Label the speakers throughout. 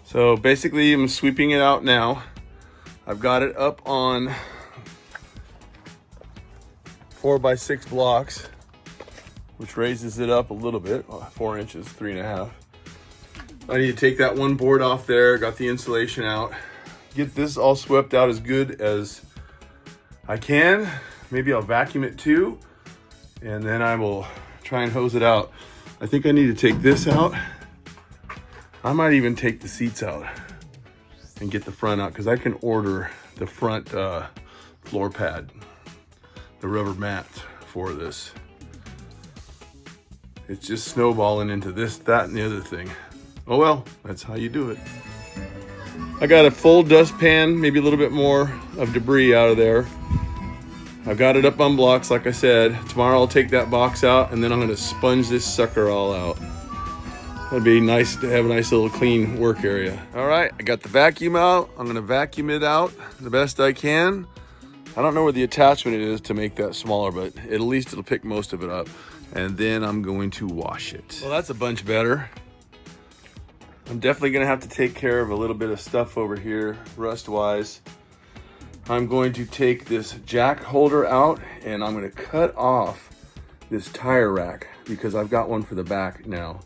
Speaker 1: So basically I'm sweeping it out now. I've got it up on 4x6 blocks, which raises it up a little bit, 4 inches, 3.5. I need to take that one board off there, got the insulation out, get this all swept out as good as I can. Maybe I'll vacuum it too, and then I will try and hose it out. I think I need to take this out. I might even take the seats out and get the front out, because I can order the front floor pad, the rubber mat for this. It's just snowballing into this, that, and the other thing. Oh well, that's how you do it. I got a full dustpan, maybe a little bit more of debris out of there. I've got it up on blocks, like I said. Tomorrow I'll take that box out, and then I'm gonna sponge this sucker all out. That'd be nice to have a nice little clean work area. All right, I got the vacuum out. I'm gonna vacuum it out the best I can. I don't know where the attachment is to make that smaller, but at least it'll pick most of it up. And then I'm going to wash it. Well, that's a bunch better. I'm definitely gonna have to take care of a little bit of stuff over here, rust-wise. I'm going to take this jack holder out, and I'm gonna cut off this tire rack, because I've got one for the back now.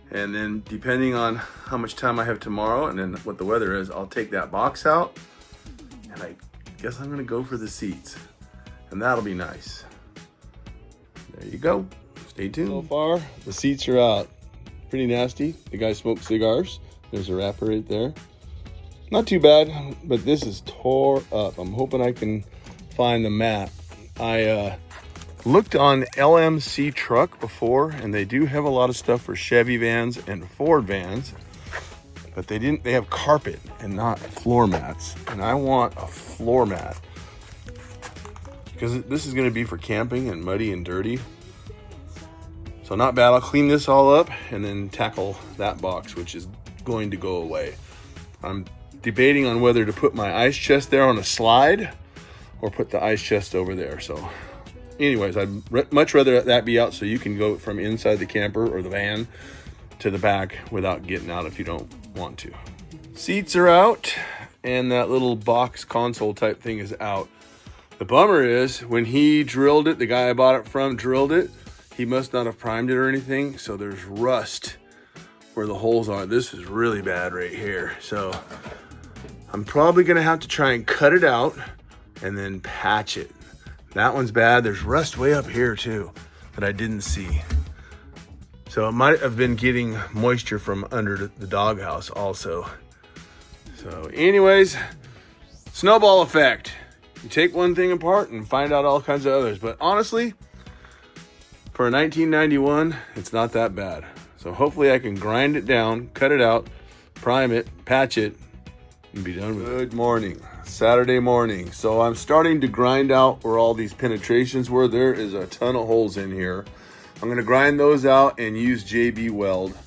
Speaker 1: And then depending on how much time I have tomorrow and then what the weather is, I'll take that box out, and I guess I'm gonna go for the seats, and that'll be nice. There you go. Stay tuned. So far, the seats are out. Pretty nasty. The guy smoked cigars. There's a wrapper right there. Not too bad, but this is tore up. I'm hoping I can find the mat. I looked on LMC Truck before, and they do have a lot of stuff for Chevy vans and Ford vans, but they have carpet and not floor mats. And I want a floor mat, because this is gonna be for camping and muddy and dirty. So not bad. I'll clean this all up and then tackle that box, which is going to go away. I'm debating on whether to put my ice chest there on a slide or put the ice chest over there. So anyways, I'd much rather that be out, so you can go from inside the camper or the van to the back without getting out if you don't want to. Seats are out, and that little box console type thing is out. The bummer is, when he drilled it, the guy I bought it from drilled it, he must not have primed it or anything, so there's rust where the holes are. This is really bad right here. So I'm probably gonna have to try and cut it out and then patch it. That one's bad. There's rust way up here too that I didn't see. So it might have been getting moisture from under the doghouse also. So anyways, snowball effect. You take one thing apart and find out all kinds of others. But honestly, for a 1991, it's not that bad. So hopefully I can grind it down, cut it out, prime it, patch it, and be done with it. Good morning, Saturday morning. So I'm starting to grind out where all these penetrations were. There is a ton of holes in here. I'm gonna grind those out and use JB Weld.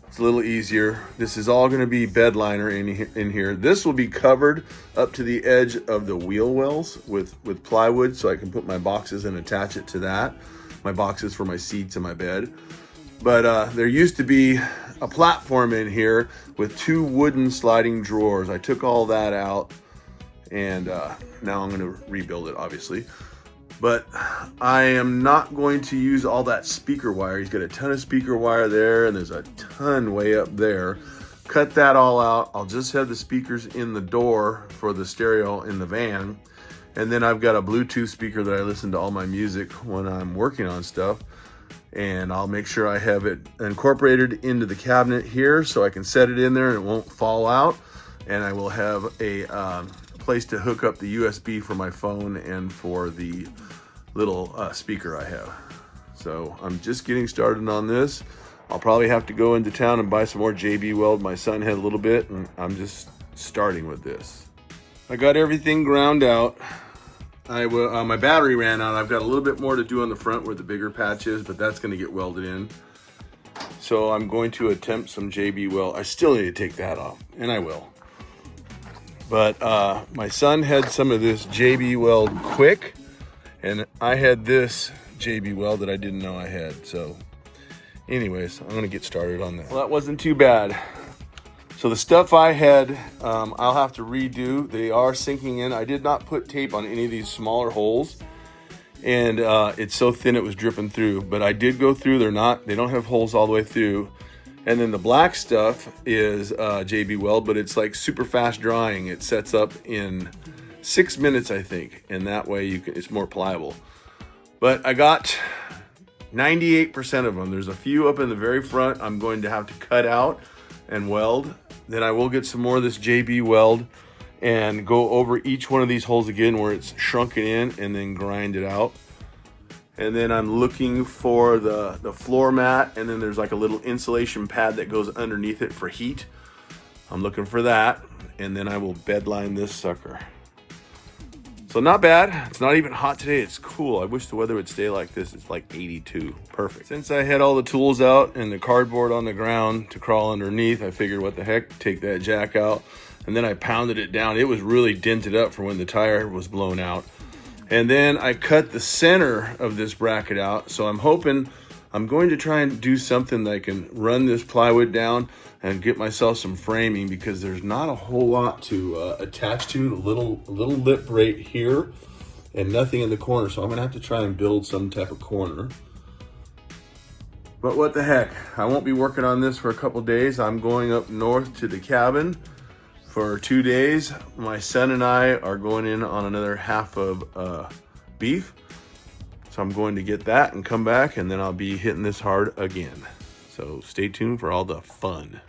Speaker 1: It's a little easier. This is all gonna be bed liner in here. This will be covered up to the edge of the wheel wells with plywood, so I can put my boxes and attach it to that. My boxes for my seats and my bed. But there used to be a platform in here with 2 wooden sliding drawers. I took all that out, and now I'm gonna rebuild it, obviously. But I am not going to use all that speaker wire. He's got a ton of speaker wire there, and there's a ton way up there. Cut that all out. I'll just have the speakers in the door for the stereo in the van. And then I've got a Bluetooth speaker that I listen to all my music when I'm working on stuff. And I'll make sure I have it incorporated into the cabinet here so I can set it in there and it won't fall out. And I will have a place to hook up the USB for my phone and for the little speaker I have. So I'm just getting started on this. I'll probably have to go into town and buy some more JB Weld. My son had a little bit, and I'm just starting with this. I got everything ground out. My battery ran out. I've got a little bit more to do on the front where the bigger patch is, but that's gonna get welded in. So I'm going to attempt some JB Weld. I still need to take that off, and I will. But my son had some of this JB Weld Quick, and I had this JB Weld that I didn't know I had. So anyways, I'm gonna get started on that. Well, that wasn't too bad. So the stuff I had, I'll have to redo. They are sinking in. I did not put tape on any of these smaller holes, and it's so thin it was dripping through. But I did go through. They don't have holes all the way through. And then the black stuff is JB Weld, but it's like super fast drying. It sets up in 6 minutes, I think, and that way it's more pliable. But I got 98% of them. There's a few up in the very front I'm going to have to cut out and weld. Then I will get some more of this JB Weld and go over each one of these holes again where it's shrunken in, and then grind it out. And then I'm looking for the floor mat, and then there's like a little insulation pad that goes underneath it for heat. I'm looking for that, and then I will bedline this sucker. So not bad. It's not even hot today. It's cool. I wish the weather would stay like this. It's like 82. Perfect. Since I had all the tools out and the cardboard on the ground to crawl underneath, I figured what the heck, take that jack out. And then I pounded it down. It was really dented up for when the tire was blown out. And then I cut the center of this bracket out. So I'm going to try and do something that I can run this plywood down and get myself some framing, because there's not a whole lot to attach to. A little lip right here and nothing in the corner. So I'm gonna have to try and build some type of corner. But what the heck, I won't be working on this for a couple days. I'm going up north to the cabin for 2 days. My son and I are going in on another half of beef. So I'm going to get that and come back, and then I'll be hitting this hard again. So stay tuned for all the fun.